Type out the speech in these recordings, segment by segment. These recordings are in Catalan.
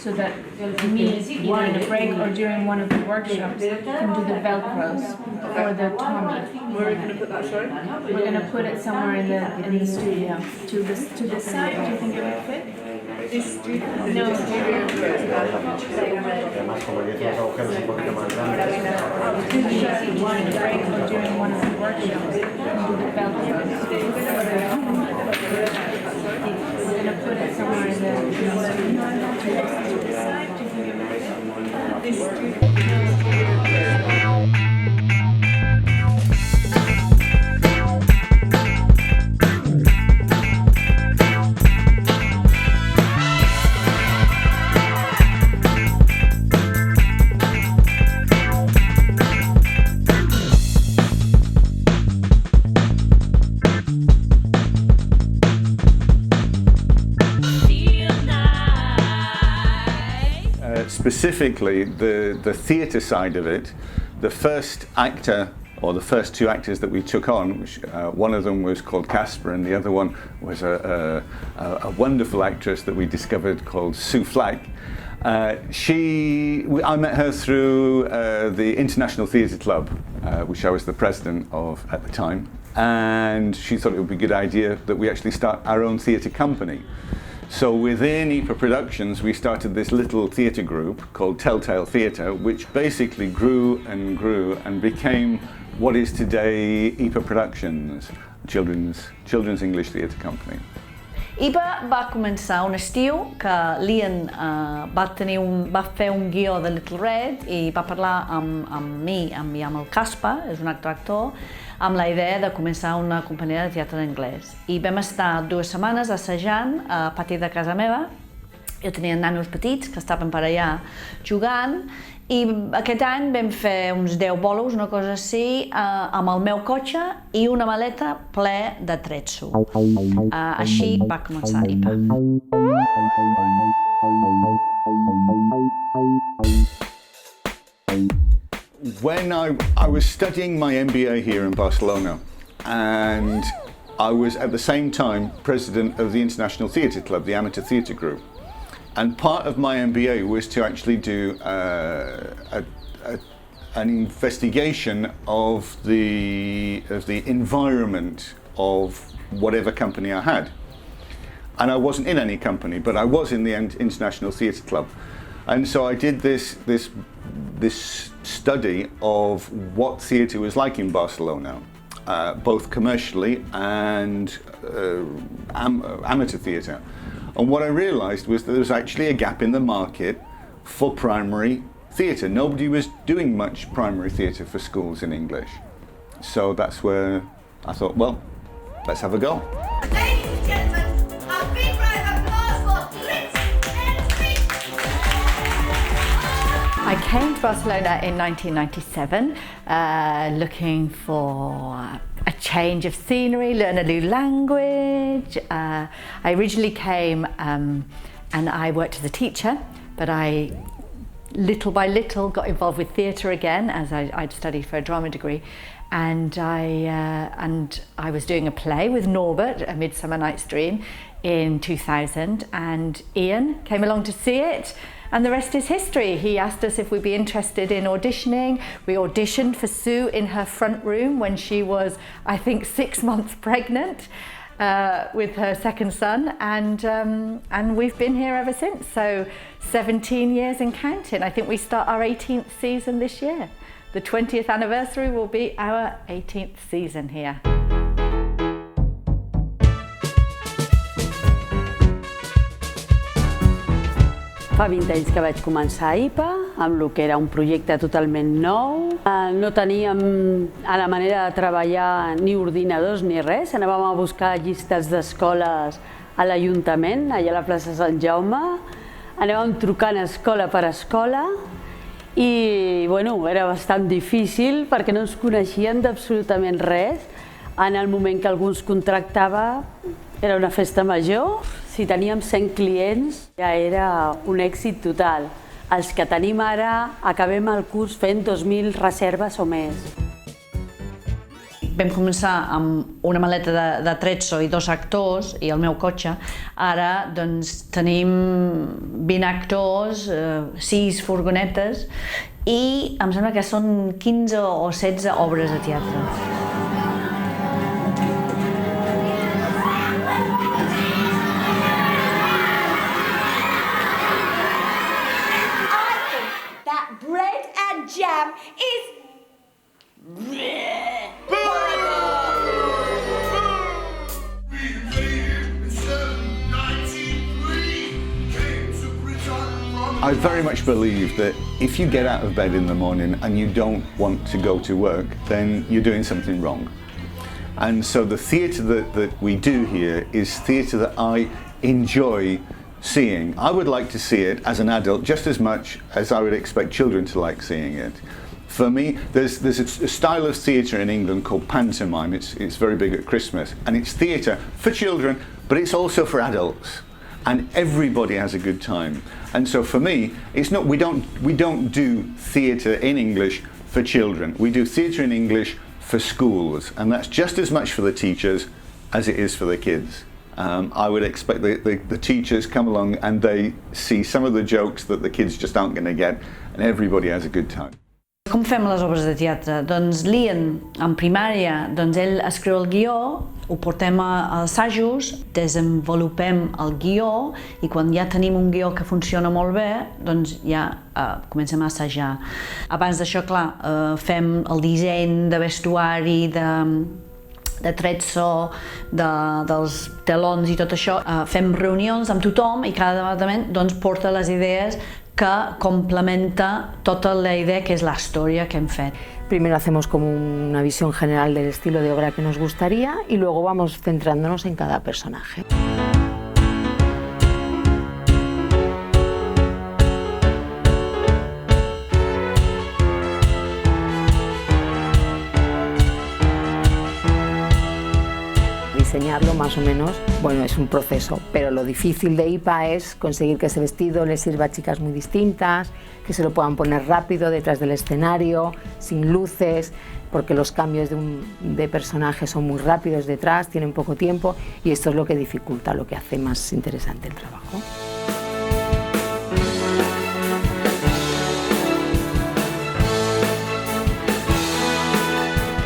so that me, either in a break or during one of the workshops, can do the Velcros for the Tommy. Where are you going to put that, sorry? We're going to put it somewhere in the studio. To this side, do you think it would fit? This studio? No. Además, como dices, los agujeros un poquito más grandes. One in a break or during one of the workshops, can do the Velcros for the Tommy. We're going to put it somewhere in the studio. To this side, do you think it would fit? This studio? Specifically, the theatre side of it, the first actor, or the first two actors that we took on, which, one of them was called Casper and the other one was a wonderful actress that we discovered called Sue Flack. I met her through the International Theatre Club, which I was the president of at the time, and she thought it would be a good idea that we actually start our own theatre company. So within IPA Productions, we started this little theatre group called Telltale Theatre, which basically grew and became what is today IPA Productions, Children's English Theatre Company. IPA va començar un estiu que l'Ian va fer un guió de Little Red i va parlar amb mi i amb el Casper, és un actor, amb la idea de començar una companyia de teatre d'anglès. I vam estar 2 setmanes assajant a pati de casa meva. Jo tenia nanos petits que estaven per allà jugant i aquest any vam fer uns 10 bolos, una cosa així, amb el meu cotxe i una maleta ple de tretzo. Així va començar IPA. When I was studying my MBA here in Barcelona, and I was at the same time president of the International Theatre Club, the amateur theatre group. And part of my MBA was to actually do an investigation of the environment of whatever company I had. And I wasn't in any company, but I was in the International Theatre Club. And so I did this study of what theatre was like in Barcelona, both commercially and amateur theatre. And what I realised was that there was actually a gap in the market for primary theatre. Nobody was doing much primary theatre for schools in English. So that's where I thought, well, let's have a go. Ladies and gentlemen, a big round of applause for Fritz and Pete. I came to Barcelona in 1997 looking for a change of scenery, learn a new language. I originally came and I worked as a teacher, but I little by little got involved with theatre again as I'd studied for a drama degree, and I was doing a play with Norbert, A Midsummer Night's Dream, in 2000, and Ian came along to see it. And the rest is history. He asked us if we'd be interested in auditioning. We auditioned for Sue in her front room when she was, I think, 6 months pregnant with her second son, and we've been here ever since. So 17 years and counting. I think we start our 18th season this year. The 20th anniversary will be our 18th season here. Fa 20 anys que vaig començar a IPA, amb el que era un projecte totalment nou. No teníem a la manera de treballar ni ordinadors ni res. Anàvem a buscar llistes d'escoles a l'Ajuntament, allà a la plaça Sant Jaume. Anàvem trucant escola per escola i era bastant difícil perquè no ens coneixien d'absolutament res. En el moment que algú ens contractava era una festa major. Si teníem 100 clients ja era un èxit total. Els que tenim ara acabem el curs fent 2.000 reserves o més. vam començar amb una maleta de trezzo i 2 actors i el meu cotxe. Ara doncs, tenim 20 actors, 6 furgonetes i em sembla que són 15 o 16 obres de teatre. Bread and jam is I very much believe that if you get out of bed in the morning and you don't want to go to work, then you're doing something wrong. And so the theatre that we do here is theatre that I enjoy seeing. I would like to see it as an adult just as much as I would expect children to like seeing it. For me, there's a style of theatre in England called pantomime. It's very big at Christmas, and it's theatre for children, but it's also for adults, and everybody has a good time. And so for me, it's not we don't do theatre in English for children. We do theatre in English for schools, and that's just as much for the teachers as it is for the kids. I would expect the teachers come along and they see some of the jokes that the kids just aren't going to get, and everybody has a good time. Com fem les obres de teatre? Doncs l'Ian, en primària, doncs ell escriu el guió, ho portem a assajos, desenvolupem el guió i quan ja tenim un guió que funciona molt bé, doncs ja comencem a assajar. Abans d'això, clar, fem el disseny de vestuari, de trezzo, dels telons i tot això. Fem reunions amb tothom i cada departament doncs, porta les idees que complementa tota la idea que es la historia que hem fet. Primero hacemos como una visión general del estilo de obra que nos gustaría y luego vamos centrándonos en cada personaje. Diseñarlo más o menos, bueno, es un proceso, pero lo difícil de IPA es conseguir que ese vestido les sirva a chicas muy distintas, que se lo puedan poner rápido detrás del escenario, sin luces, porque los cambios de personaje son muy rápidos detrás, tienen poco tiempo y esto es lo que dificulta, lo que hace más interesante el trabajo.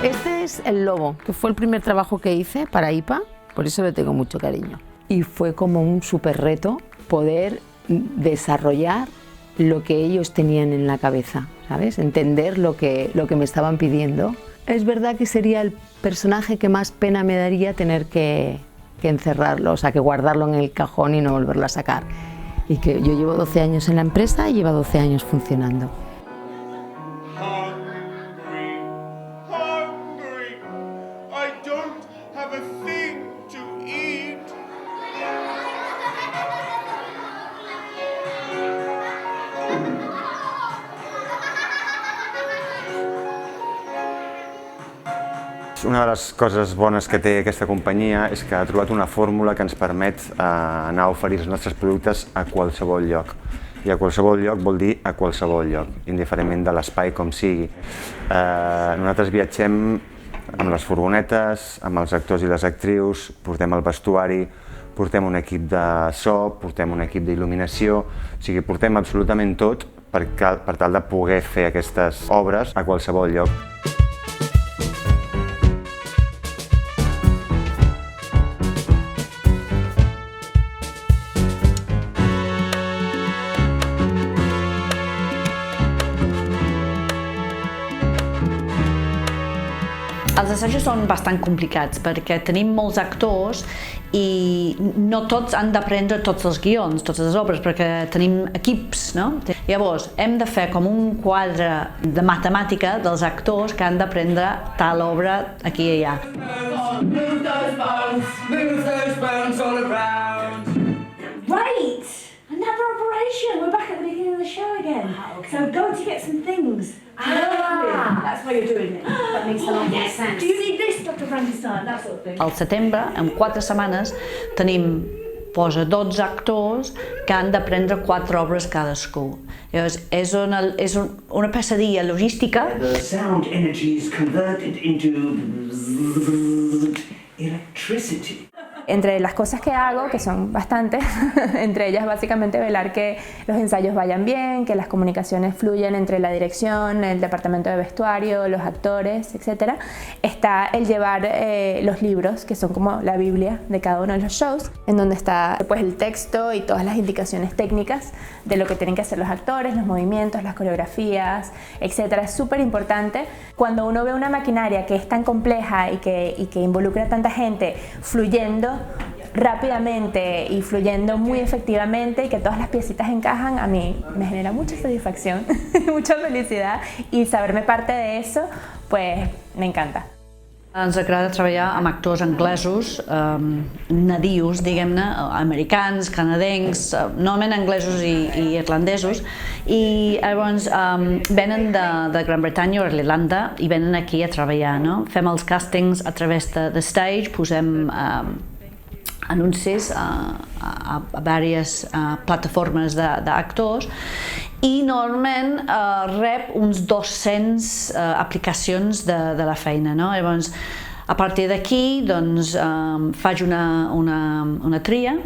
Este es el lobo, que fue el primer trabajo que hice para IPA, por eso le tengo mucho cariño. Y fue como un súper reto poder desarrollar lo que ellos tenían en la cabeza, ¿sabes? Entender lo que me estaban pidiendo. Es verdad que sería el personaje que más pena me daría tener que encerrarlo, o sea, que guardarlo en el cajón y no volverlo a sacar. Y que yo llevo 12 años en la empresa y lleva 12 años funcionando. Una de les coses bones que té aquesta companyia és que ha trobat una fórmula que ens permet anar a oferir els nostres productes a qualsevol lloc. I a qualsevol lloc vol dir a qualsevol lloc, indiferentment de l'espai com sigui. Nosaltres viatgem amb les furgonetes, amb els actors i les actrius, portem el vestuari, portem un equip de so, portem un equip d'il·luminació, o sigui, portem absolutament tot per tal de poder fer aquestes obres a qualsevol lloc. Els assajos són bastant complicats perquè tenim molts actors i no tots han d'aprendre tots els guions, totes les obres, perquè tenim equips, no? Llavors, hem de fer com un quadre de matemàtica dels actors que han d'aprendre tal obra aquí i allà. Right! Another operation! We're back at the beginning of the show again. So go to get some things. That's why you're doing it. That makes a lot more sense. Do you need this, Dr. Frankenstein? That sort of thing. Al setembre, en 4 setmanes, tenim posa 12 actors que han d'aprendre 4 obres cadascú. Llavors, és una pesadilla logística. The sound energy is converted into electricity. Entre las cosas que hago, que son bastantes, entre ellas básicamente velar que los ensayos vayan bien, que las comunicaciones fluyan entre la dirección, el departamento de vestuario, los actores, etc. Está el llevar los libros, que son como la Biblia de cada uno de los shows, en donde está pues, el texto y todas las indicaciones técnicas de lo que tienen que hacer los actores, los movimientos, las coreografías, etc. Es súper importante. Cuando uno ve una maquinaria que es tan compleja y que involucra a tanta gente fluyendo rápidamente y fluyendo muy efectivamente y que todas las piecitas encajan, a mí me genera mucha satisfacción, mucha felicidad, y saberme parte de eso, pues me encanta. Ens agrada treballar amb actors anglesos, nadius, diguem-ne, americans, canadencs, normalment anglesos i irlandesos, i llavors venen de Gran Bretanya o Irlanda i venen aquí a treballar, no? Fem els càstings a través de Stage, posem anuncis a diverses plataformes d'actors i normalment rep uns 200 aplicacions de la feina, no? Llavors, a partir d'aquí, doncs, faig una tria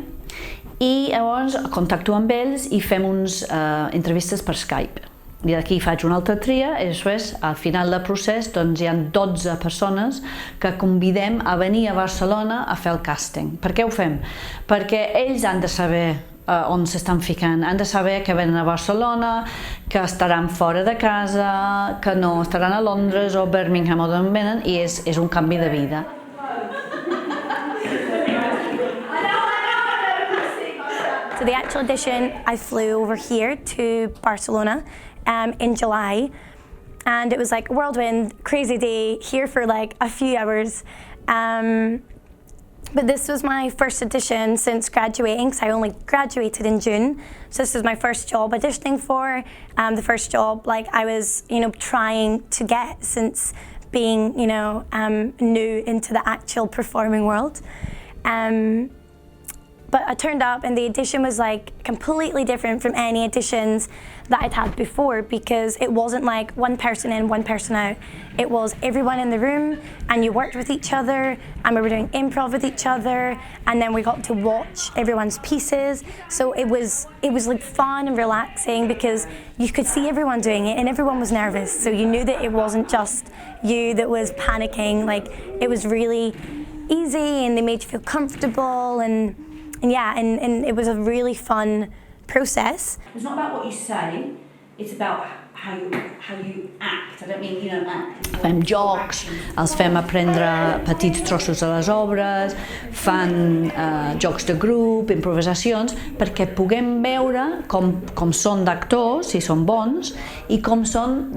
i llavors contacto amb ells i fem uns entrevistes per Skype. I d'aquí faig una altra tria i després, al final del procés, doncs hi ha 12 persones que convidem a venir a Barcelona a fer el càsting. Per què ho fem? Perquè ells han de saber on s'estan ficant, han de saber que venen a Barcelona, que estaran fora de casa, que no estaran a Londres o Birmingham o d'on venen, i és un canvi de vida. So the actual audition, I flew over here to Barcelona in July, and it was like a whirlwind, crazy day, here for like a few hours. But this was my first audition since graduating, because I only graduated in June. So this was my first job auditioning for, the first job like I was, trying to get since being, new into the actual performing world. But I turned up and the audition was like completely different from any auditions that I'd had before, because it wasn't like one person in, one person out. It was everyone in the room, and you worked with each other, and we were doing improv with each other, and then we got to watch everyone's pieces. So it was like fun and relaxing, because you could see everyone doing it and everyone was nervous. So you knew that it wasn't just you that was panicking. Like, it was really easy, and they made you feel comfortable, and it was a really fun process. It's not about what you say, it's about how you act. I don't mean, act. Fem jocs, els fem aprendre petits trossos de les obres, fan jocs de grup, improvisacions, perquè puguem veure com són d'actors, si són bons, i com són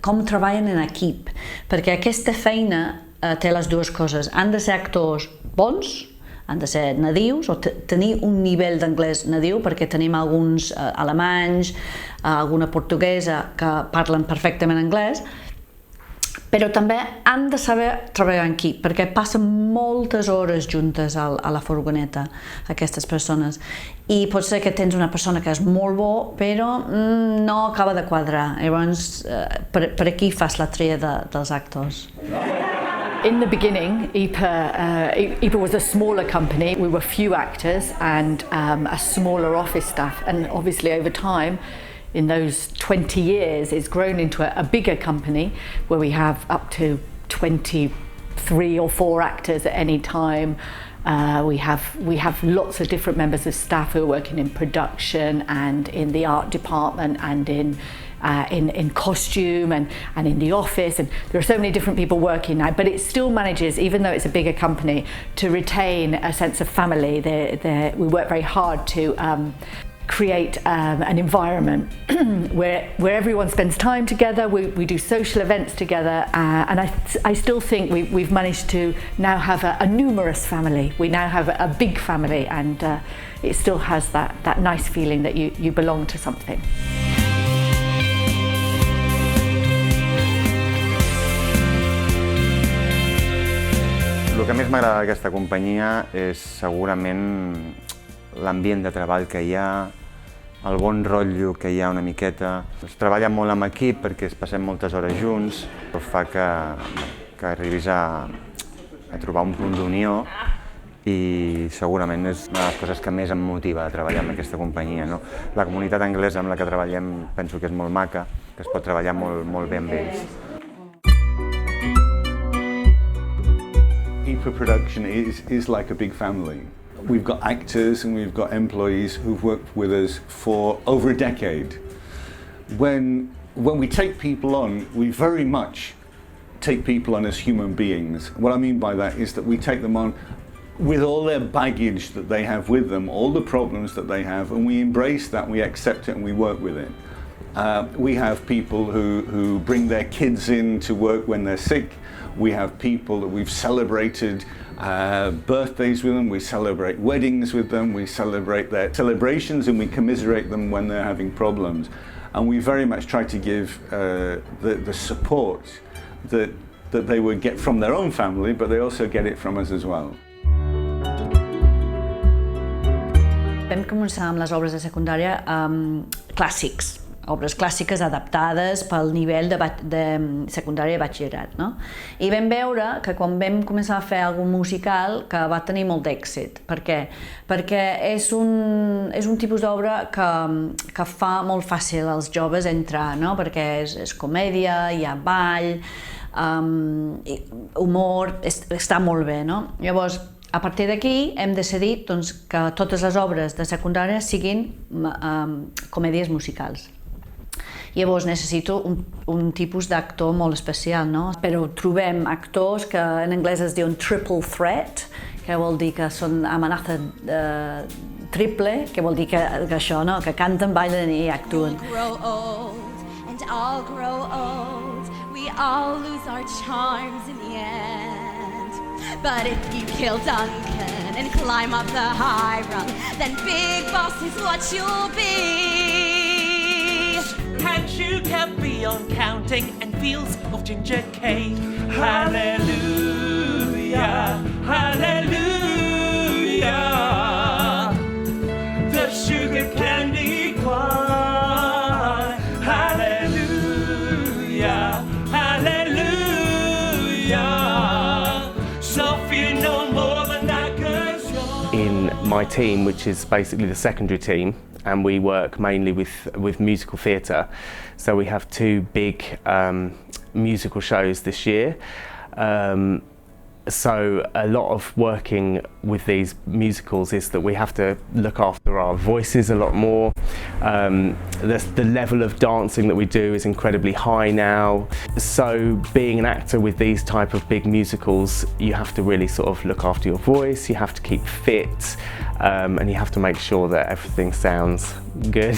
com treballen en equip. Perquè aquesta feina té les dues coses. Han de ser actors bons, han de ser nadius o tenir un nivell d'anglès nadiu, perquè tenim alguns alemanys, alguna portuguesa que parlen perfectament anglès, però també han de saber treballar en equip, perquè passen moltes hores juntes a la furgoneta, aquestes persones. I pot ser que tens una persona que és molt bo, però no acaba de quadrar. Llavors, per aquí fas la tria dels actors. In the beginning, IPA was a smaller company. We were few actors and a smaller office staff, and obviously over time, in those 20 years, it's grown into a bigger company where we have up to 23 or 4 actors at any time. We have lots of different members of staff who are working in production and in the art department and in costume and in the office, and there are so many different people working now, but it still manages, even though it's a bigger company, to retain a sense of family. We work very hard to create an environment where everyone spends time together. We do social events together, and I still think we've managed to now have a numerous family. We now have a big family, and it still has that nice feeling that you belong to something. El que més m'agrada d'aquesta companyia és segurament l'ambient de treball que hi ha, el bon rotllo que hi ha una miqueta. Es treballa molt amb equip perquè es passem moltes hores junts, però fa que arribis a trobar un punt d'unió i segurament és una de les coses que més em motiva a treballar amb aquesta companyia. No? La comunitat anglesa amb la que treballem penso que és molt maca, que es pot treballar molt bé amb ells. IPA production is like a big family. We've got actors and we've got employees who've worked with us for over a decade. When we take people on, we very much take people on as human beings. What I mean by that is that we take them on with all their baggage that they have with them, all the problems that they have, and we embrace that, we accept it and we work with it. We have people who bring their kids in to work when they're sick. We have people that we've celebrated birthdays with them, we celebrate weddings with them, we celebrate their celebrations and we commiserate them when they're having problems. And we very much try to give the support that they would get from their own family, but they also get it from us as well. Vam començar amb les obres de secundària clàssics, obres clàssiques adaptades pel nivell de secundària i batxillerat. No? I vam veure que quan vam començar a fer algun musical que va tenir molt d'èxit. Per què? Perquè és un tipus d'obra que fa molt fàcil als joves entrar, no? Perquè és comèdia, hi ha ball, humor, està molt bé. No? Llavors, a partir d'aquí hem decidit que totes les obres de secundària siguin comèdies musicals. Llavors necessito un tipus d'actor molt especial, no? Però trobem actors que en anglès es diuen triple threat, que vol dir que són amenaça triple, que vol dir que això, no? Que canten, ballen i actuen. And I'll grow old, we all lose our charms in the end. But if you kill Duncan and climb up the high rung, then Big Boss is what you'll be. And you carry on counting and fields of ginger cake. Hallelujah, hallelujah. The sugar candy choir. Hallelujah, hallelujah. Sophie, no more than that, 'cause you're... In my team, which is basically the secondary team, and we work mainly with musical theatre. So we have two big musical shows this year. So a lot of working with these musicals is that we have to look after our voices a lot more. The level of dancing that we do is incredibly high now. So being an actor with these type of big musicals, you have to really sort of look after your voice, you have to keep fit, and you have to make sure that everything sounds good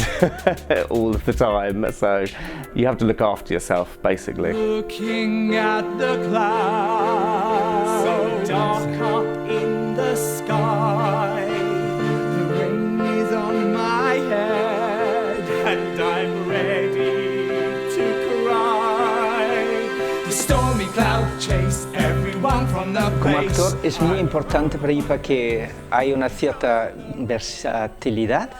all of the time. So you have to look after yourself, basically. Looking at the clouds, so dark up in the sky. The rain is on my head and I'm ready to cry. The stormy cloud chase everyone from the base. Como actor es muy importante para IPA que haya una cierta versatilidad.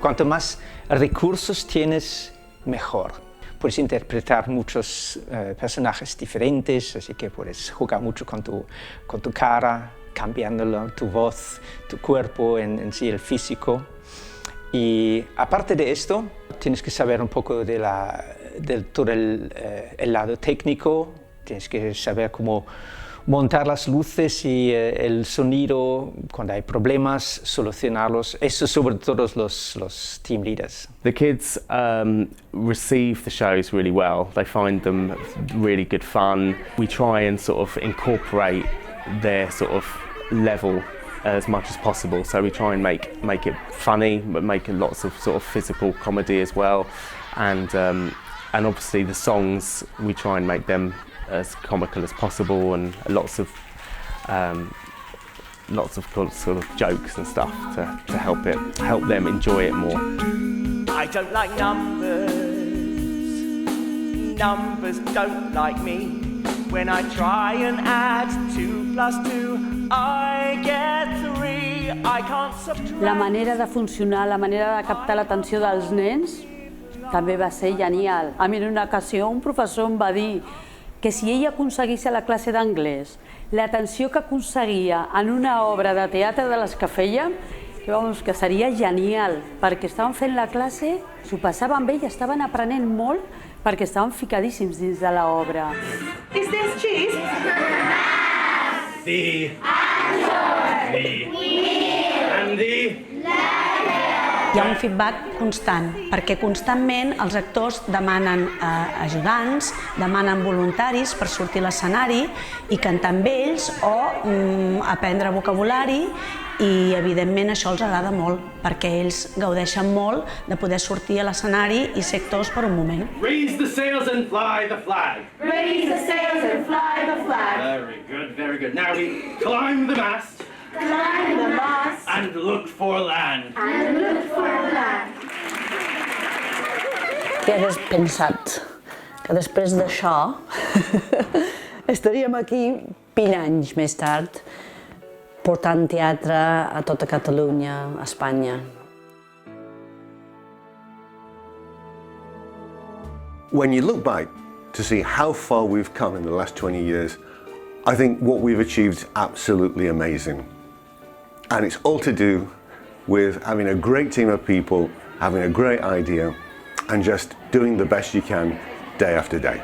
Cuanto más recursos tienes, mejor. Puedes interpretar muchos personajes diferentes, así que puedes jugar mucho con tu cara, cambiándolo, tu voz, tu cuerpo, en sí el físico. Y aparte de esto, tienes que saber un poco de todo el lado técnico, tienes que saber cómo montar las luces y el sonido cuando hay problemas, solucionarlos. Eso sobre todo los team leaders. The kids receive the shows really well. They find them really good fun. We try and sort of incorporate their sort of level as much as possible. So we try and make it funny, but make lots of sort of physical comedy as well. And obviously the songs, we try and make them as comical as possible, and lots of sort of jokes and stuff to help them enjoy it more. I don't like numbers. Numbers don't like me. When I try and add 2 plus 2, I get 3. I can't subtract. La manera de funcionar, la manera de captar l'atenció dels nens també va ser genial. A mi en una ocasió un professor em va dir que si ell aconseguís a la classe d'anglès l'atenció que aconseguia en una obra de teatre de les que feia, que seria genial, perquè estaven fent la classe, s'ho passaven bé i estaven aprenent molt perquè estaven ficadíssims dins de l'obra. Is this cheese? The answer. And the hi ha un feedback constant, perquè constantment els actors demanen ajudants, demanen voluntaris per sortir a l'escenari i cantar amb ells o aprendre vocabulari, i evidentment això els agrada molt, perquè ells gaudeixen molt de poder sortir a l'escenari i ser actors per un moment. Raise the sails and fly the flag. Raise the sails and fly the flag. Very good, very good. Now we climb the mast. Climb the mast. And look for land. And look for land. Què hagués pensat? Que després d'això estaríem aquí 20 anys més tard portant teatre a tota Catalunya, a Espanya. When you look back to see how far we've come in the last 20 years, I think what we've achieved is absolutely amazing. And it's all to do with having a great team of people, having a great idea, and just doing the best you can day after day.